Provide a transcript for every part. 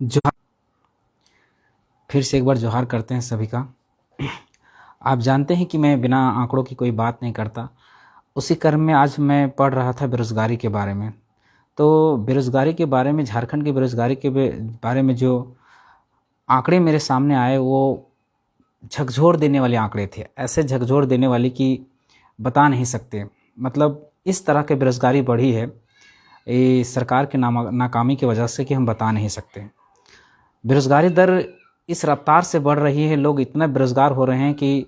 जोहार। फिर से एक बार जोहार करते हैं सभी का। आप जानते हैं कि मैं बिना आंकड़ों की कोई बात नहीं करता। उसी क्रम में आज मैं पढ़ रहा था बेरोज़गारी के बारे में। तो बेरोज़गारी के बारे में, झारखंड की बेरोज़गारी के बारे में जो आंकड़े मेरे सामने आए वो झकझोर देने वाले आंकड़े थे। ऐसे झकझोर देने वाले कि बता नहीं सकते। मतलब इस तरह की बेरोज़गारी बढ़ी है ये सरकार की नाकामी की वजह से कि हम बता नहीं सकते। बेरोज़गारी दर इस रफ्तार से बढ़ रही है, लोग इतना बेरोज़गार हो रहे हैं कि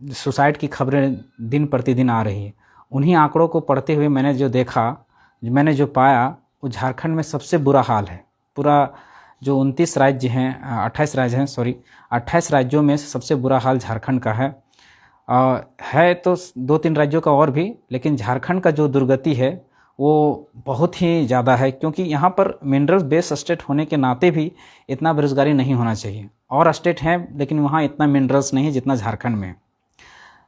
सुसाइड की खबरें दिन प्रतिदिन आ रही है। उन्हीं आंकड़ों को पढ़ते हुए मैंने जो देखा, मैंने जो पाया, वो झारखंड में सबसे बुरा हाल है। पूरा जो 29 राज्य हैं, 28 राज्य हैं, 28 राज्यों में सबसे बुरा हाल झारखंड का है तो 2-3 राज्यों का और भी, लेकिन झारखंड का जो दुर्गति है वो बहुत ही ज़्यादा है, क्योंकि यहाँ पर मिनरल बेस्ड स्टेट होने के नाते भी इतना बेरोज़गारी नहीं होना चाहिए। और स्टेट हैं लेकिन वहाँ इतना मिनरल्स नहीं है जितना झारखंड में।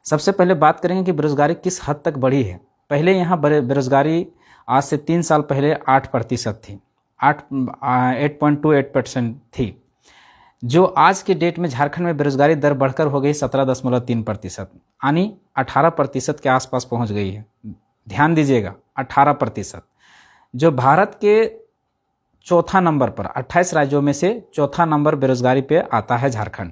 सबसे पहले बात करेंगे कि बेरोज़गारी किस हद तक बढ़ी है। पहले यहाँ बेरोज़गारी आज से 3 साल पहले 8% थी, 8.28% थी। जो आज के डेट में झारखंड में बेरोज़गारी दर बढ़कर हो गई 17.3%, यानी 18% के आसपास पहुँच गई है। ध्यान दीजिएगा, 18%। जो भारत के चौथा नंबर पर, 28 राज्यों में से चौथा नंबर बेरोज़गारी पे आता है झारखंड।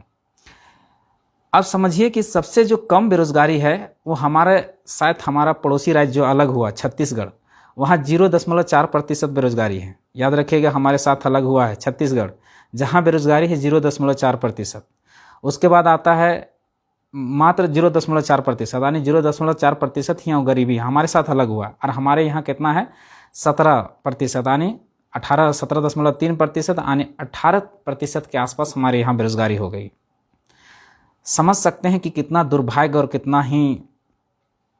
अब समझिए कि सबसे जो कम बेरोज़गारी है वो शायद हमारा पड़ोसी राज्य जो अलग हुआ छत्तीसगढ़, वहाँ 0.4% बेरोज़गारी है। याद रखिएगा, हमारे साथ अलग हुआ है छत्तीसगढ़, जहाँ बेरोज़गारी है 0.4%। उसके बाद आता है मात्र 0.4%, यानी 0.4% ही गरीबी हमारे साथ अलग हुआ। और हमारे यहाँ कितना है? 17%, यानी 17.3%, यानी 18% के आसपास हमारे यहाँ बेरोज़गारी हो गई। समझ सकते हैं कि कितना दुर्भाग्य और कितना ही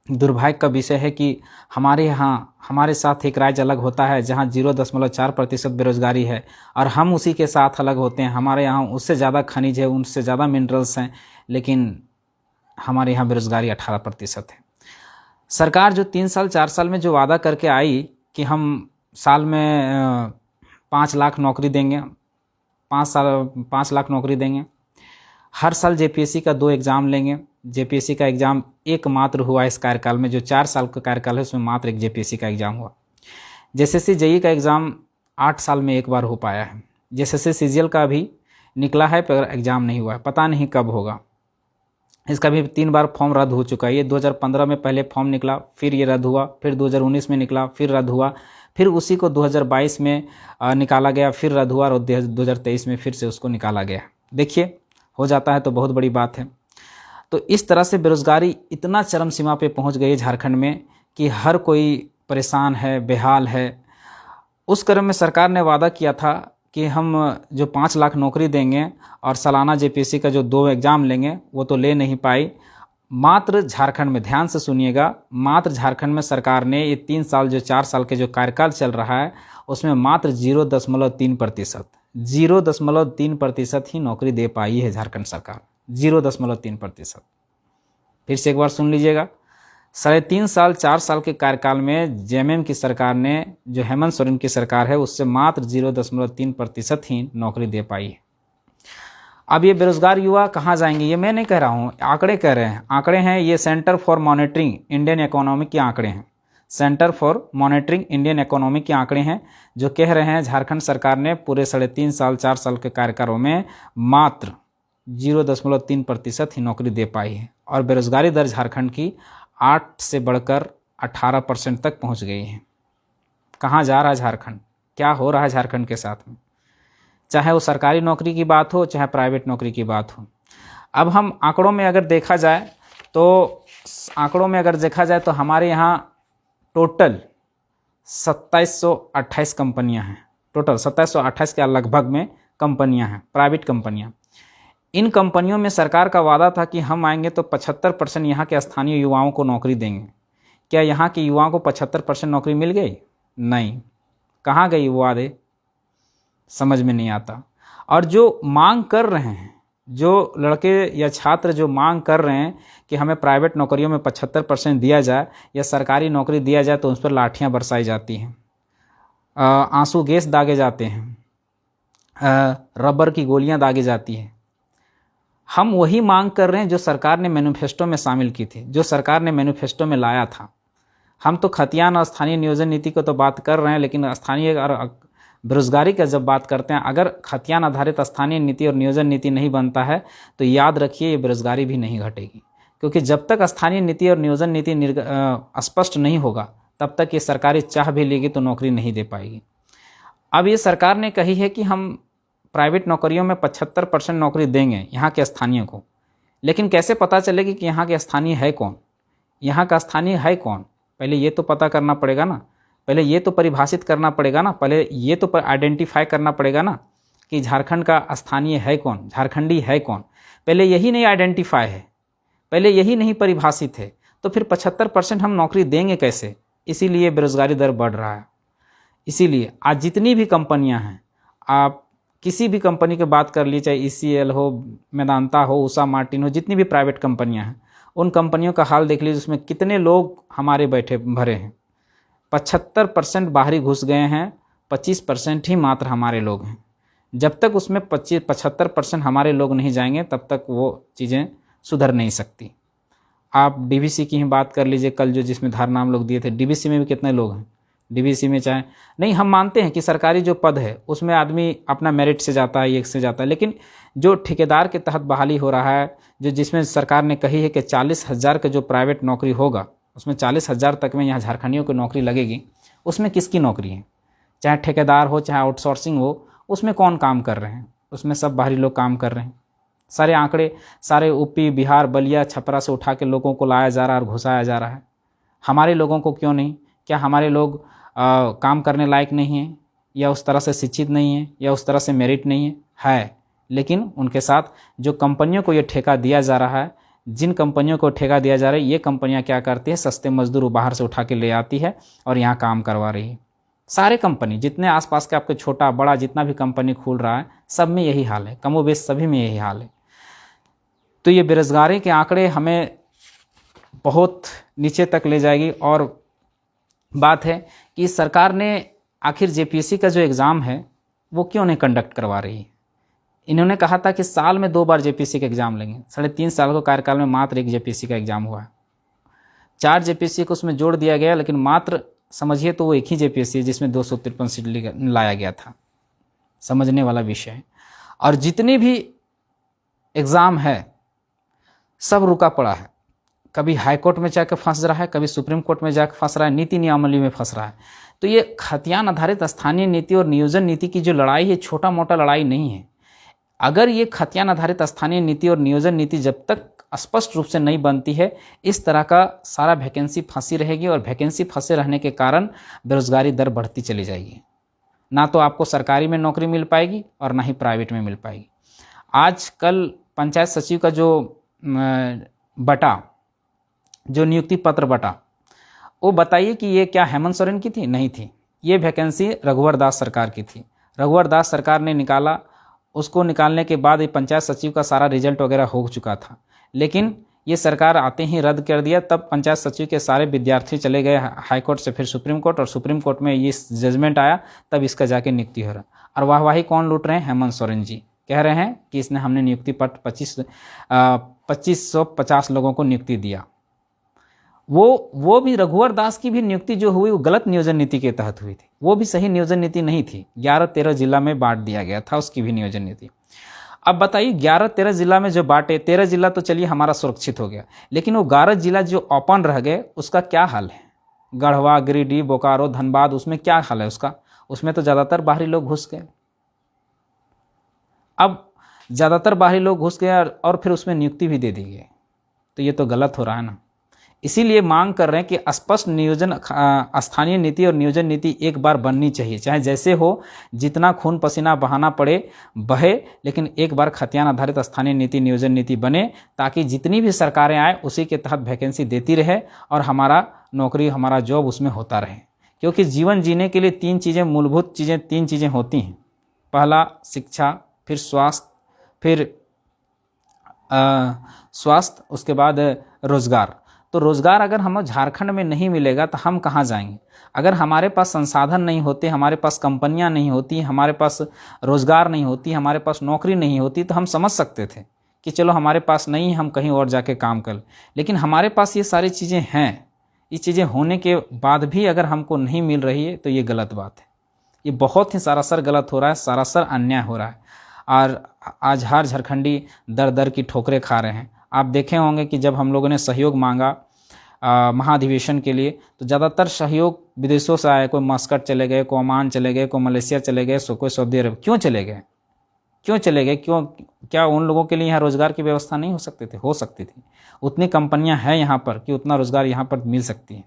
दुर्भाग्य का विषय है कि हमारे यहाँ, हमारे साथ एक राज्य अलग होता है जहाँ 0.4% बेरोज़गारी है, और हम उसी के साथ अलग होते हैं। हमारे यहाँ उससे ज़्यादा खनिज है, उनसे ज़्यादा मिनरल्स हैं, लेकिन हमारे यहाँ बेरोज़गारी 18% है। सरकार जो 3 साल 4 साल में जो वादा करके आई कि हम साल में 5 लाख नौकरी देंगे, 5 लाख नौकरी देंगे, हर साल जेपीएससी का 2 एग्ज़ाम लेंगे। जेपीएससी का एग्ज़ाम एकमात्र हुआ इस कार्यकाल में, जो 4 साल का कार्यकाल है उसमें मात्र एक जेपीएससी का एग्ज़ाम हुआ। जेएसएससी जेईई का एग्ज़ाम 8 साल में एक बार हो पाया है। जेएसएससी सीजीएल का भी निकला है पर एग्ज़ाम नहीं हुआ है, पता नहीं कब होगा। इसका भी 3 बार फॉर्म रद्द हो चुका है। ये 2015 में पहले फॉर्म निकला, फिर ये रद्द हुआ, फिर 2019 में निकला, फिर रद्द हुआ, फिर उसी को 2022 में निकाला गया, फिर रद्द हुआ, और 2023 में फिर से उसको निकाला गया। देखिए, हो जाता है तो बहुत बड़ी बात है। तो इस तरह से बेरोज़गारी इतना चरम सीमा पे पहुंच गई है झारखंड में कि हर कोई परेशान है, बेहाल है। उस क्रम में सरकार ने वादा किया था कि हम जो 5 लाख नौकरी देंगे और सालाना जेपीएससी का जो 2 एग्ज़ाम लेंगे, वो तो ले नहीं पाई। मात्र झारखंड में, ध्यान से सुनिएगा, मात्र झारखंड में सरकार ने ये 3 साल, जो 4 साल के जो कार्यकाल चल रहा है, उसमें मात्र 0.3% ही नौकरी दे पाई है झारखंड सरकार। 0.3%। फिर से एक बार सुन लीजिएगा, 3.5 साल 4 साल के कार्यकाल में जेएमएम की सरकार ने, जो हेमंत सोरेन की सरकार है, उससे मात्र 0.3% ही नौकरी दे पाई है। अब ये बेरोज़गार युवा कहाँ जाएंगे? ये मैं नहीं कह रहा हूँ, आंकड़े कह रहे हैं। आंकड़े हैं, ये centre for monitoring Indian economy के आंकड़े हैं। Centre for monitoring Indian economy के आंकड़े हैं, जो कह रहे हैं झारखंड सरकार ने पूरे 3.5 साल 4 साल के कार्यकालों में मात्र 0.3% ही नौकरी दे पाई है। और बेरोज़गारी दर झारखंड की 8 से बढ़कर 18% तक पहुंच गई है। कहाँ जा रहा है झारखंड? क्या हो रहा है झारखंड के साथ में? चाहे वो सरकारी नौकरी की बात हो, चाहे प्राइवेट नौकरी की बात हो। अब हम आंकड़ों में अगर देखा जाए तो हमारे यहाँ टोटल 2728 कंपनियाँ हैं। टोटल 2728 के लगभग में कंपनियाँ हैं, प्राइवेट कंपनियाँ। इन कंपनियों में सरकार का वादा था कि हम आएंगे तो 75% यहाँ के स्थानीय युवाओं को नौकरी देंगे। क्या यहाँ के युवाओं को 75% नौकरी मिल गई? नहीं। कहाँ गई वो वादे? समझ में नहीं आता। और जो मांग कर रहे हैं, जो लड़के या छात्र जो मांग कर रहे हैं कि हमें प्राइवेट नौकरियों में 75% दिया जाए या सरकारी नौकरी दिया जाए, तो उस पर लाठियाँ बरसाई जाती हैं, आंसू गैस दागे जाते हैं। रबर की गोलियां दागी जाती हैं। हम वही मांग कर रहे हैं जो सरकार ने मैनिफेस्टो में शामिल की थी, जो सरकार ने मैनिफेस्टो में लाया था। हम तो खतियान और स्थानीय नियोजन नीति को तो बात कर रहे हैं, लेकिन स्थानीय और बेरोजगारी का जब बात करते हैं, अगर खतियान आधारित स्थानीय नीति और नियोजन नीति नहीं बनता है तो याद रखिए ये बेरोजगारी भी नहीं घटेगी, क्योंकि जब तक स्थानीय नीति और नियोजन नीति स्पष्ट नहीं होगा तब तक ये सरकारी चाह भी लेगी तो नौकरी नहीं दे पाएगी। अब ये सरकार ने कही है कि हम प्राइवेट नौकरियों में 75% नौकरी देंगे यहाँ के स्थानीय को, लेकिन कैसे पता चलेगी कि यहाँ के स्थानीय है कौन, यहाँ का स्थानीय है कौन? पहले ये तो पता करना पड़ेगा ना, पहले ये तो परिभाषित करना पड़ेगा ना, पहले ये तो आइडेंटिफाई करना पड़ेगा ना कि झारखंड का स्थानीय है कौन, झारखंडी है कौन। पहले यही नहीं आइडेंटिफाई है, पहले यही नहीं परिभाषित है, तो फिर 75% हम नौकरी देंगे कैसे? इसीलिए बेरोजगारी दर बढ़ रहा है। इसीलिए आज जितनी भी कंपनियां हैं, आप किसी भी कंपनी की बात कर लीजिए, चाहे ECL हो, मेदांता हो, उषा मार्टिन हो, जितनी भी प्राइवेट कंपनियां हैं, उन कंपनियों का हाल देख लीजिए, उसमें कितने लोग हमारे बैठे भरे हैं। 75% बाहरी घुस गए हैं, 25% ही मात्र हमारे लोग हैं। जब तक उसमें 75% हमारे लोग नहीं जाएंगे तब तक वो चीज़ें सुधर नहीं सकती। आप DVC की ही बात कर लीजिए, कल जो जिसमें धारणा हम लोग दिए थे, DVC में भी कितने लोग हैं? DVC में चाहे नहीं, हम मानते हैं कि सरकारी जो पद है उसमें आदमी अपना मेरिट से जाता है, एक से जाता है, लेकिन जो ठेकेदार के तहत बहाली हो रहा है, जो जिसमें सरकार ने कही है कि 40,000 का जो प्राइवेट नौकरी होगा उसमें 40,000 तक में यहाँ झारखंडियों की नौकरी लगेगी, उसमें किसकी नौकरी है? चाहे ठेकेदार हो, चाहे आउटसोर्सिंग हो, उसमें कौन काम कर रहे हैं? उसमें सब बाहरी लोग काम कर रहे हैं। सारे आंकड़े सारे UP, बिहार, बलिया, छपरा से उठा के लोगों को लाया जा रहा है और घुसाया जा रहा है। हमारे लोगों को क्यों नहीं? क्या हमारे लोग काम करने लायक नहीं हैं, या उस तरह से शिक्षित नहीं हैं, या उस तरह से मेरिट नहीं है? लेकिन उनके साथ जो कंपनियों को ये ठेका दिया जा रहा है, जिन कंपनियों को ठेका दिया जा रहा है, ये कंपनियां क्या करती है? सस्ते मजदूर बाहर से उठा के ले आती है और यहाँ काम करवा रही है। सारे कंपनी जितने आसपास के आपके छोटा बड़ा जितना भी कंपनी खुल रहा है, सब में यही हाल है, कमोबेश सभी में यही हाल है। तो ये बेरोजगारी के आंकड़े हमें बहुत नीचे तक ले जाएगी। और बात है कि सरकार ने आखिर JPSC का जो एग्ज़ाम है वो क्यों नहीं कंडक्ट करवा रही है? इन्होंने कहा था कि साल में 2 बार JPSC का एग्ज़ाम लेंगे। 3.5 साल के कार्यकाल में मात्र 1 JPSC का एग्ज़ाम हुआ है। 4 JPSC को उसमें जोड़ दिया गया, लेकिन मात्र समझिए तो वो एक ही JPSC है जिसमें 253 सीट लाया गया था। समझने वाला विषय है। और जितने भी एग्ज़ाम है सब रुका पड़ा है। कभी हाई कोर्ट में जाकर फंस रहा है, कभी सुप्रीम कोर्ट में जाकर फंस रहा है, नीति नियमावली में फंस रहा है। तो ये खतियान आधारित स्थानीय नीति और नियोजन नीति की जो लड़ाई है, छोटा मोटा लड़ाई नहीं है। अगर ये खतियान आधारित स्थानीय नीति और नियोजन नीति जब तक स्पष्ट रूप से नहीं बनती है, इस तरह का सारा वैकेंसी फंसी रहेगी और वैकेंसी फंसे रहने के कारण बेरोजगारी दर बढ़ती चली जाएगी। ना तो आपको सरकारी में नौकरी मिल पाएगी और ना ही प्राइवेट में मिल पाएगी। आज कल पंचायत सचिव का जो नियुक्ति पत्र बटा, वो बताइए कि ये क्या हेमंत सोरेन की थी? नहीं थी। ये वैकेंसी रघुवर दास सरकार की थी। रघुवर दास सरकार ने निकाला, उसको निकालने के बाद ये पंचायत सचिव का सारा रिजल्ट वगैरह हो चुका था, लेकिन ये सरकार आते ही रद्द कर दिया। तब पंचायत सचिव के सारे विद्यार्थी चले गए हाई कोर्ट से फिर सुप्रीम कोर्ट, और सुप्रीम कोर्ट में ये जजमेंट आया, तब इसका जाके नियुक्ति हो रहा। और वाहवाही कौन लूट रहे हैं? हेमंत सोरेन जी कह रहे हैं कि इसने हमने नियुक्ति पत्र 2550 लोगों को नियुक्ति दिया। वो भी रघुवर दास की भी नियुक्ति जो हुई वो गलत नियोजन नीति के तहत हुई थी। वो भी सही नियोजन नीति नहीं थी। 11-13 जिला में बांट दिया गया था उसकी भी नियोजन नीति। अब बताइए 11-13 जिला में जो बांटे, 13 जिला तो चलिए हमारा सुरक्षित हो गया, लेकिन वो 11 जिला जो ओपन रह गए उसका क्या हाल है? गढ़वा, गिरिडीह, बोकारो, धनबाद, उसमें क्या हाल है उसका? उसमें तो ज़्यादातर बाहरी लोग घुस गए। अब ज़्यादातर बाहरी लोग घुस गए और फिर उसमें नियुक्ति भी दे दी गई, तो ये तो गलत हो रहा है ना। इसीलिए मांग कर रहे हैं कि स्पष्ट नियोजन स्थानीय नीति और नियोजन नीति एक बार बननी चाहिए, चाहे जैसे हो, जितना खून पसीना बहाना पड़े बहे, लेकिन एक बार खतियान आधारित स्थानीय नीति नियोजन नीति बने, ताकि जितनी भी सरकारें आए उसी के तहत वैकेंसी देती रहे और हमारा नौकरी, हमारा जॉब उसमें होता रहे। क्योंकि जीवन जीने के लिए 3 चीज़ें, मूलभूत चीज़ें 3 चीज़ें होती हैं। पहला शिक्षा, फिर स्वास्थ्य, फिर उसके बाद रोजगार। तो रोज़गार अगर हम झारखंड में नहीं मिलेगा तो हम कहाँ जाएंगे। अगर हमारे पास संसाधन नहीं होते, हमारे पास कंपनियां नहीं होती, हमारे पास रोज़गार नहीं होती, हमारे पास नौकरी नहीं होती, तो हम समझ सकते थे कि चलो हमारे पास नहीं है, हम कहीं और जाके काम कर। लेकिन हमारे पास ये सारी चीज़ें हैं, ये चीज़ें होने के बाद भी अगर हमको नहीं मिल रही है तो ये गलत बात है। ये बहुत ही सरासर गलत हो रहा है, सरासर अन्याय हो रहा है। और आज हर झारखंडी दर दर की ठोकरें खा रहे हैं। आप देखे होंगे कि जब हम लोगों ने सहयोग मांगा महाधिवेशन के लिए, तो ज़्यादातर सहयोग विदेशों से आए। कोई मस्कट चले गए, कोई ओमान चले गए, कोई मलेशिया चले गए, कोई सऊदी अरब। क्यों चले गए? क्यों चले गए? क्यों? क्या उन लोगों के लिए यहाँ रोज़गार की व्यवस्था नहीं हो सकती थी? हो सकती थी। उतनी कंपनियाँ हैं यहाँ पर कि उतना रोज़गार यहाँ पर मिल सकती है।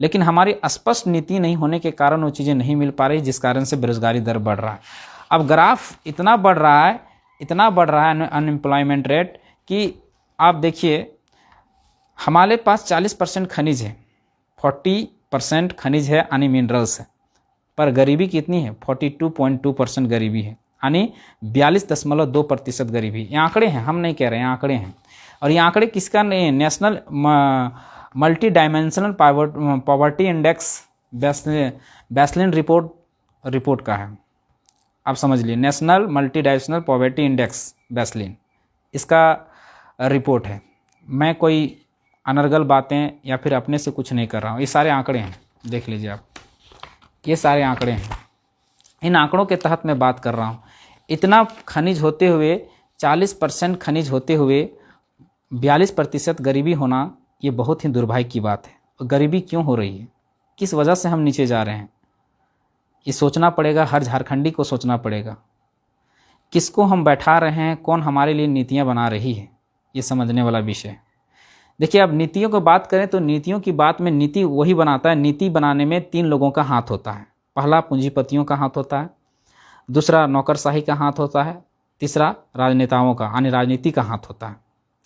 लेकिन हमारी स्पष्ट नीति नहीं होने के कारण वो चीज़ें नहीं मिल पा रही, जिस कारण से बेरोज़गारी दर बढ़ रहा है। अब ग्राफ इतना बढ़ रहा है, इतना बढ़ रहा है अनएम्प्लॉयमेंट रेट, कि आप देखिए हमारे पास 40% खनिज है, 40% खनिज है यानी मिनरल्स है, पर गरीबी कितनी है? 42.2% गरीबी है, यानी 42.2% गरीबी। ये आंकड़े हैं, हम नहीं कह रहे हैं, आंकड़े हैं। और ये आंकड़े किसका नहीं है? National multidimensional poverty index baseline report का है। आप समझ लिए, national multidimensional poverty index baseline, इसका रिपोर्ट है। मैं कोई अनर्गल बातें या फिर अपने से कुछ नहीं कर रहा हूँ, ये सारे आंकड़े हैं, देख लीजिए आप, ये सारे आंकड़े हैं। इन आंकड़ों के तहत मैं बात कर रहा हूँ। इतना खनिज होते हुए, 40% खनिज होते हुए 42% गरीबी होना, ये बहुत ही दुर्भाग्य की बात है। और गरीबी क्यों हो रही है? किस वजह से हम नीचे जा रहे हैं? ये सोचना पड़ेगा, हर झारखंडी को सोचना पड़ेगा। किसको हम बैठा रहे हैं, कौन हमारे लिए नीतियाँ बना रही है, ये समझने वाला विषय है। देखिए, अब नीतियों की बात करें तो नीतियों की बात में नीति वही बनाता है। नीति बनाने में 3 लोगों का हाथ होता है। पहला पूंजीपतियों का हाथ होता है, दूसरा नौकरशाही का हाथ होता है, तीसरा राजनेताओं का यानी राजनीति का हाथ होता है।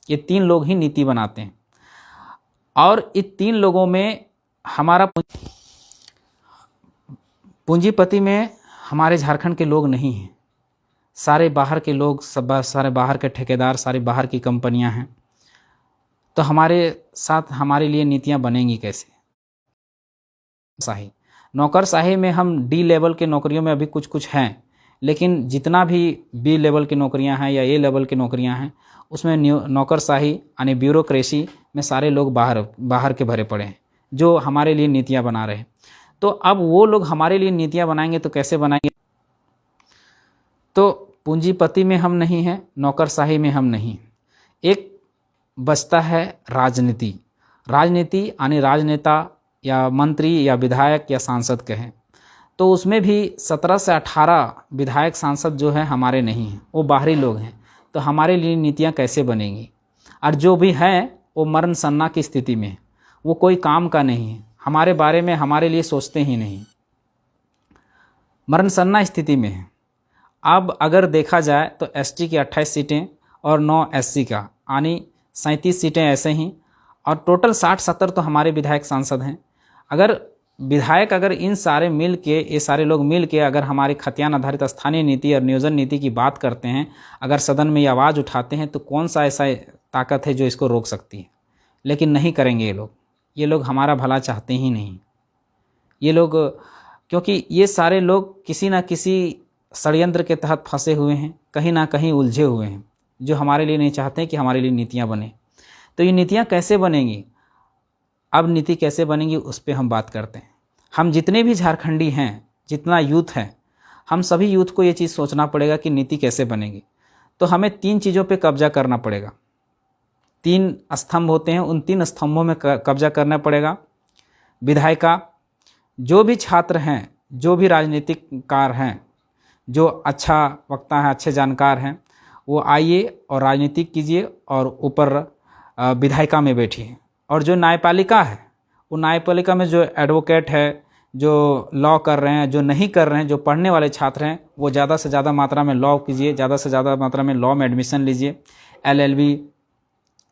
ये 3 लोग ही नीति बनाते हैं। और इन 3 लोगों में हमारा पूंजीपति में हमारे झारखंड के लोग नहीं हैं, सारे बाहर के लोग, सब सारे बाहर के ठेकेदार, सारी बाहर की कंपनियां हैं। तो हमारे साथ हमारे लिए नीतियां बनेंगी कैसे? नौकरशाही में हम डी लेवल के नौकरियों में अभी कुछ कुछ हैं, लेकिन जितना भी बी लेवल की नौकरियां हैं या ए लेवल की नौकरियां हैं, उसमें नौकरशाही यानी ब्यूरोक्रेसी में सारे लोग बाहर के भरे पड़े हैं, जो हमारे लिए नीतियां बना रहे हैं। तो अब वो लोग हमारे लिए नीतियां बनाएंगे तो कैसे बनाएंगे? तो पूंजीपति में हम नहीं हैं, नौकरशाही में हम नहीं। एक बचता है राजनीति। राजनीति यानी राजनेता या मंत्री या विधायक या सांसद कहें, तो उसमें भी 17 से 18 विधायक सांसद जो है हमारे नहीं हैं, वो बाहरी लोग हैं। तो हमारे लिए नीतियां कैसे बनेंगी? और जो भी हैं वो मरण सन्ना की स्थिति में है, वो कोई काम का नहीं है, हमारे बारे में हमारे लिए सोचते ही नहीं, मरण सन्ना स्थिति में है। अब अगर देखा जाए तो एसटी की 28 सीटें और 9 एससी का यानी 37 सीटें ऐसे ही, और टोटल 60-70 तो हमारे विधायक सांसद हैं। अगर विधायक अगर इन सारे मिल के, ये सारे लोग मिल के अगर हमारी खतियान आधारित स्थानीय नीति और नियोजन नीति की बात करते हैं, अगर सदन में ये आवाज़ उठाते हैं, तो कौन सा ऐसा ताकत है जो इसको रोक सकती है? लेकिन नहीं करेंगे ये लोग हमारा भला चाहते ही नहीं। ये लोग, क्योंकि ये सारे लोग किसी न किसी षड्यंत्र के तहत फंसे हुए हैं, कहीं ना कहीं उलझे हुए हैं, जो हमारे लिए नहीं चाहते हैं कि हमारे लिए नीतियाँ बने। तो ये नीतियाँ कैसे बनेंगी? अब नीति कैसे बनेंगी उस पर हम बात करते हैं। हम जितने भी झारखंडी हैं, जितना यूथ है, हम सभी यूथ को ये चीज़ सोचना पड़ेगा कि नीति कैसे बनेगी। तो हमें 3 चीज़ों पे कब्जा करना पड़ेगा। 3 स्तंभ होते हैं, उन 3 स्तंभों में कब्जा करना पड़ेगा। विधायिका, जो भी छात्र हैं, जो भी राजनीतिककार हैं, जो अच्छा वक्ता है, अच्छे जानकार हैं, वो आइए और राजनीति कीजिए और ऊपर विधायिका में बैठिए। और जो न्यायपालिका है, वो न्यायपालिका में जो एडवोकेट है, जो लॉ कर रहे हैं, जो नहीं कर रहे हैं, जो पढ़ने वाले छात्र हैं, वो ज़्यादा से ज़्यादा मात्रा में लॉ कीजिए, ज़्यादा से ज़्यादा मात्रा में लॉ में एडमिशन लीजिए, LLB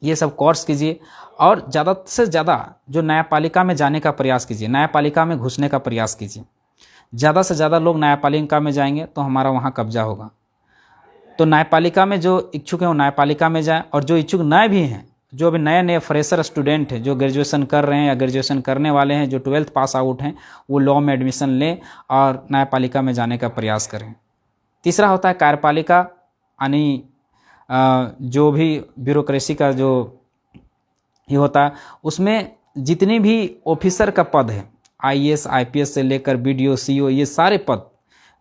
ये सब कोर्स कीजिए। और ज़्यादा से ज़्यादा जो न्यायपालिका में जाने का प्रयास कीजिए, न्यायपालिका में घुसने का प्रयास कीजिए। ज़्यादा से ज़्यादा लोग न्यायपालिका में जाएंगे तो हमारा वहाँ कब्जा होगा। तो न्यायपालिका में जो इच्छुक हैं वो न्यायपालिका में जाएं, और जो इच्छुक न भी हैं, जो अभी नए नए फ्रेशर स्टूडेंट हैं, जो ग्रेजुएशन कर रहे हैं या ग्रेजुएशन करने वाले हैं, जो 12th पास आउट हैं, वो लॉ में एडमिशन लें और न्यायपालिका में जाने का प्रयास करें। तीसरा होता है कार्यपालिका, यानी जो भी ब्यूरोक्रेसी का जो ये होता है, उसमें जितनी भी ऑफिसर का पद है, IAS IPS से लेकर BDO CO, ये सारे पद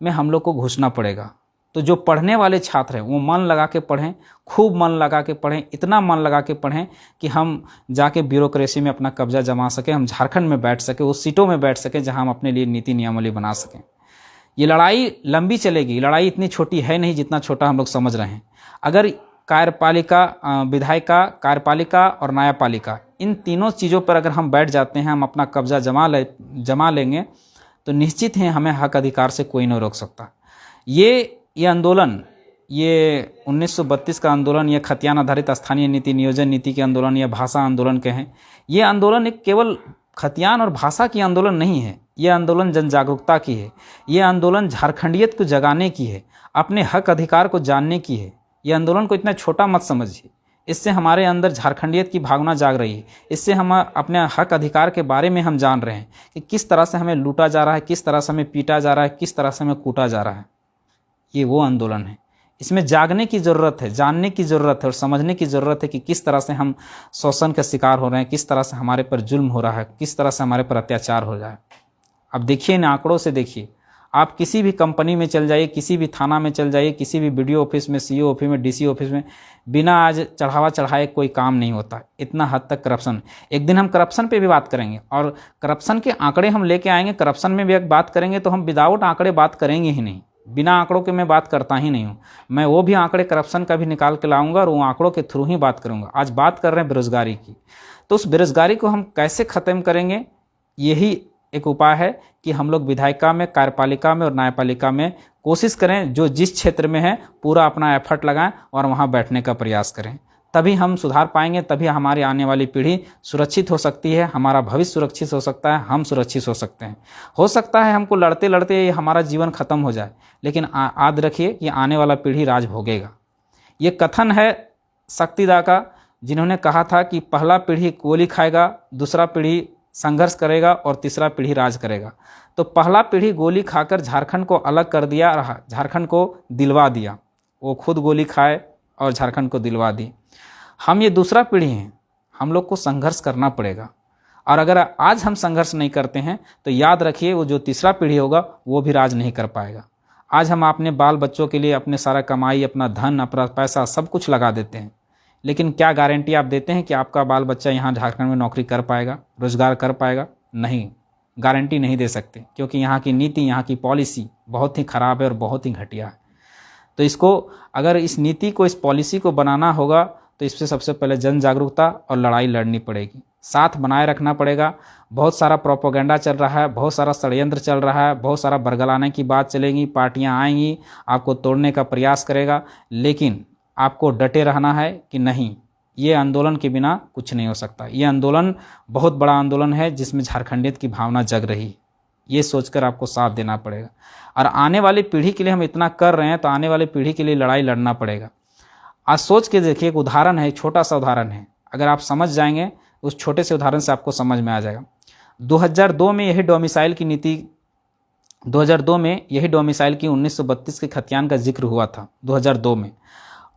में हम लोग को घुसना पड़ेगा। तो जो पढ़ने वाले छात्र हैं वो मन लगा के पढ़ें, खूब मन लगा के पढ़ें, इतना मन लगा के पढ़ें कि हम जाके ब्यूरोक्रेसी में अपना कब्जा जमा सकें, हम झारखंड में बैठ सकें, उस सीटों में बैठ सकें जहां हम अपने लिए नीति नियमावली बना सकें। ये लड़ाई लंबी चलेगी, लड़ाई इतनी छोटी है नहीं जितना छोटा हम लोग समझ रहे हैं। अगर कार्यपालिका, विधायिका, कार्यपालिका और न्यायपालिका, इन तीनों चीज़ों पर अगर हम बैठ जाते हैं, हम अपना कब्जा जमा लेंगे, तो निश्चित है हमें हक अधिकार से कोई नहीं रोक सकता। ये आंदोलन, ये 1932 का आंदोलन, ये खतियान आधारित स्थानीय नीति, नियोजन नीति के आंदोलन या भाषा आंदोलन के हैं। ये आंदोलन एक केवल खतियान और भाषा की आंदोलन नहीं है, ये आंदोलन जन जागरूकता की है, ये आंदोलन झारखंडियत को जगाने की है, अपने हक अधिकार को जानने की है। ये आंदोलन को इतना छोटा मत समझिए, इससे हमारे अंदर झारखंडियत की भावना जाग रही है, इससे हम अपने हक अधिकार के बारे में हम जान रहे हैं कि किस तरह से हमें लूटा जा रहा है, किस तरह से हमें पीटा जा रहा है, किस तरह से हमें कूटा जा रहा है। ये वो आंदोलन है, इसमें जागने की ज़रूरत है, जानने की ज़रूरत है और समझने की ज़रूरत है कि किस तरह से हम शोषण का शिकार हो रहे हैं, किस तरह से हमारे पर जुल्म हो रहा है, किस तरह से हमारे पर अत्याचार हो रहा है। अब देखिए, इन आंकड़ों से देखिए, आप किसी भी कंपनी में चल जाइए, किसी भी थाना में चल जाइए, किसी भी BDO ऑफिस में, CO ऑफिस में, DC ऑफिस में, बिना आज चढ़ावा चढ़ाए कोई काम नहीं होता। इतना हद तक करप्शन। एक दिन हम करप्शन पे भी बात करेंगे और करप्शन के आंकड़े हम लेके आएंगे, करप्शन में भी एक बात करेंगे, तो हम विदाउट आंकड़े बात करेंगे ही नहीं। बिना आंकड़ों के मैं बात करता ही नहीं हूँ। मैं वो भी आंकड़े करप्शन का भी निकाल के लाऊंगा और वो आंकड़ों के थ्रू ही बात करूँगा। आज बात कर रहे हैं बेरोजगारी की, तो उस बेरोजगारी को हम कैसे ख़त्म करेंगे, यही एक उपाय है कि हम लोग विधायिका में, कार्यपालिका में और न्यायपालिका में कोशिश करें, जो जिस क्षेत्र में है पूरा अपना एफर्ट लगाएं और वहां बैठने का प्रयास करें। तभी हम सुधार पाएंगे, तभी हमारी आने वाली पीढ़ी सुरक्षित हो सकती है, हमारा भविष्य सुरक्षित हो सकता है, हम सुरक्षित हो सकते हैं। हो सकता है हमको लड़ते लड़ते हमारा जीवन खत्म हो जाए, लेकिन याद रखिए कि आने वाला पीढ़ी राज भोगेगा। ये कथन है शक्तिदा का, जिन्होंने कहा था कि पहला पीढ़ी गोली खाएगा, दूसरा पीढ़ी संघर्ष करेगा और तीसरा पीढ़ी राज करेगा। तो पहला पीढ़ी गोली खाकर झारखंड को अलग कर दिया और झारखंड को दिलवा दिया, वो खुद गोली खाए और झारखंड को दिलवा दी। हम ये दूसरा पीढ़ी हैं, हम लोग को संघर्ष करना पड़ेगा, और अगर आज हम संघर्ष नहीं करते हैं तो याद रखिए वो जो तीसरा पीढ़ी होगा वो भी राज नहीं कर पाएगा। आज हम अपने बाल बच्चों के लिए अपने सारा कमाई, अपना धन, अपना पैसा सब कुछ लगा देते हैं, लेकिन क्या गारंटी आप देते हैं कि आपका बाल बच्चा यहाँ झारखंड में नौकरी कर पाएगा, रोजगार कर पाएगा? नहीं, गारंटी नहीं दे सकते, क्योंकि यहाँ की नीति, यहाँ की पॉलिसी बहुत ही ख़राब है और बहुत ही घटिया है। तो इसको, अगर इस नीति को, इस पॉलिसी को बनाना होगा तो इससे सबसे पहले जन जागरूकता और लड़ाई लड़नी पड़ेगी, साथ बनाए रखना पड़ेगा। बहुत सारा प्रोपोगेंडा चल रहा है, बहुत सारा षड्यंत्र चल रहा है, बहुत सारा बरगलाने की बात चलेगी, पार्टियाँ आएंगी, आपको तोड़ने का प्रयास करेगा, लेकिन आपको डटे रहना है कि नहीं, ये आंदोलन के बिना कुछ नहीं हो सकता। ये आंदोलन बहुत बड़ा आंदोलन है जिसमें झारखंडियत की भावना जग रही है, ये सोचकर आपको साथ देना पड़ेगा। और आने वाली पीढ़ी के लिए हम इतना कर रहे हैं तो आने वाली पीढ़ी के लिए लड़ाई लड़ना पड़ेगा। आज सोच के देखिए, एक उदाहरण है, छोटा सा उदाहरण है, अगर आप समझ जाएंगे उस छोटे से उदाहरण से आपको समझ में आ जाएगा। 2002 में यही डोमिसाइल की नीति, 2002 में यही डोमिसाइल की 1932 के खतियान का जिक्र हुआ था 2002 में।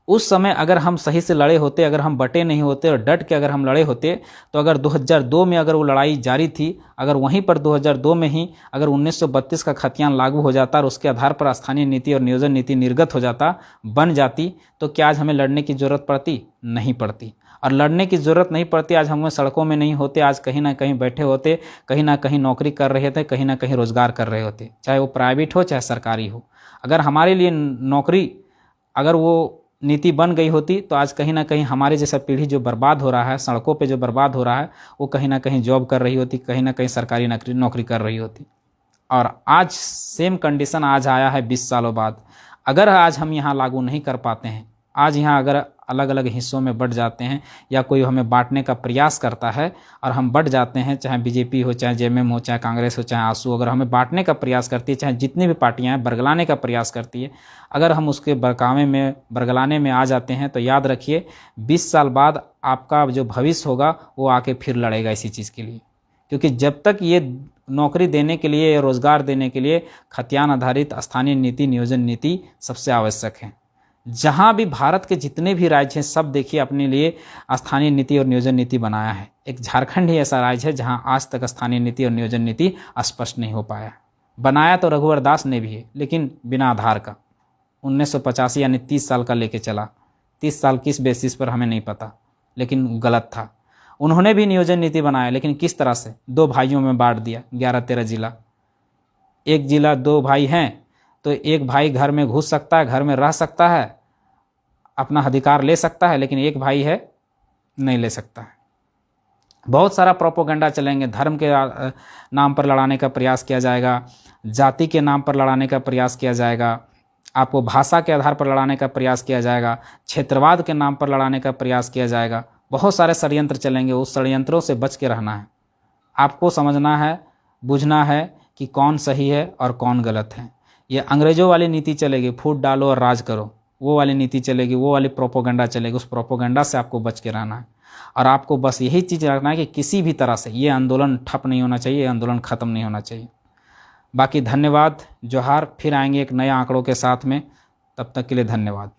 उस समय अगर हम सही से लड़े होते, अगर हम बटे नहीं होते और डट के अगर हम लड़े होते, तो अगर 2002 में अगर वो लड़ाई जारी थी, अगर वहीं पर 2002 में ही अगर 1932 का खतियान लागू हो जाता और उसके आधार पर स्थानीय नीति और नियोजन नीति निर्गत हो जाता, बन जाती, तो क्या आज हमें लड़ने की ज़रूरत पड़ती? नहीं पड़ती। और लड़ने की ज़रूरत नहीं पड़ती, आज हम सड़कों में नहीं होते, आज कहीं ना कहीं बैठे होते, कहीं ना कहीं नौकरी कर रहे थे, कहीं ना कहीं रोज़गार कर रहे होते, चाहे वो प्राइवेट हो चाहे सरकारी हो। अगर हमारे लिए नौकरी, अगर वो नीति बन गई होती तो आज कहीं ना कहीं हमारे जैसा पीढ़ी जो बर्बाद हो रहा है, सड़कों पे जो बर्बाद हो रहा है, वो कहीं ना कहीं जॉब कर रही होती, कहीं ना कहीं सरकारी नौकरी कर रही होती। और आज सेम कंडीशन आज आया है 20 सालों बाद। अगर आज हम यहाँ लागू नहीं कर पाते हैं, आज यहाँ अगर अलग अलग हिस्सों में बँट जाते हैं, या कोई हमें बांटने का प्रयास करता है और हम बँट जाते हैं, चाहे बीजेपी हो, चाहे जेएमएम हो, चाहे कांग्रेस हो, चाहे आसू, अगर हमें बांटने का प्रयास करती है, चाहे जितनी भी पार्टियां हैं बरगलाने का प्रयास करती है, अगर हम उसके बरगलाने में आ जाते हैं तो याद रखिए 20 साल बाद आपका जो भविष्य होगा वो आके फिर लड़ेगा इसी चीज़ के लिए। क्योंकि जब तक ये नौकरी देने के लिए, रोजगार देने के लिए खतियान आधारित स्थानीय नीति, नियोजन नीति सबसे आवश्यक है। जहाँ भी भारत के जितने भी राज्य हैं सब देखिए अपने लिए स्थानीय नीति और नियोजन नीति बनाया है। एक झारखंड ही ऐसा राज्य है जहाँ आज तक स्थानीय नीति और नियोजन नीति स्पष्ट नहीं हो पाया। बनाया तो रघुवर दास ने भी है, लेकिन बिना आधार का। 1985 यानी 30 साल का लेके चला। 30 साल किस बेसिस पर हमें नहीं पता, लेकिन गलत था। उन्होंने भी नियोजन नीति बनाया, लेकिन किस तरह से? 2 भाइयों में बांट दिया, 11-13 जिला। एक जिला 2 भाई हैं तो एक भाई घर में घुस सकता है, घर में रह सकता है, अपना अधिकार ले सकता है, लेकिन एक भाई है नहीं ले सकता है। बहुत सारा प्रोपोगंडा चलेंगे, धर्म के नाम पर लड़ाने का प्रयास किया जाएगा, जाति के नाम पर लड़ाने का प्रयास किया जाएगा, आपको भाषा के आधार पर लड़ाने का प्रयास किया जाएगा, क्षेत्रवाद के नाम पर लड़ाने का प्रयास किया जाएगा। बहुत सारे षड्यंत्र चलेंगे, उस षड्यंत्रों से बच के रहना है। आपको समझना है, बुझना है कि कौन सही है और कौन गलत है। ये अंग्रेजों वाली नीति चलेगी, फूट डालो और राज करो, वो वाली नीति चलेगी, वो वाली प्रोपोगंडा चलेगी। उस प्रोपोगंडा से आपको बच के रहना है और आपको बस यही चीज़ रखना है कि किसी भी तरह से ये आंदोलन ठप नहीं होना चाहिए, ये आंदोलन ख़त्म नहीं होना चाहिए। बाकी धन्यवाद, जोहार। फिर आएंगे एक नए आंकड़ों के साथ में, तब तक के लिए धन्यवाद।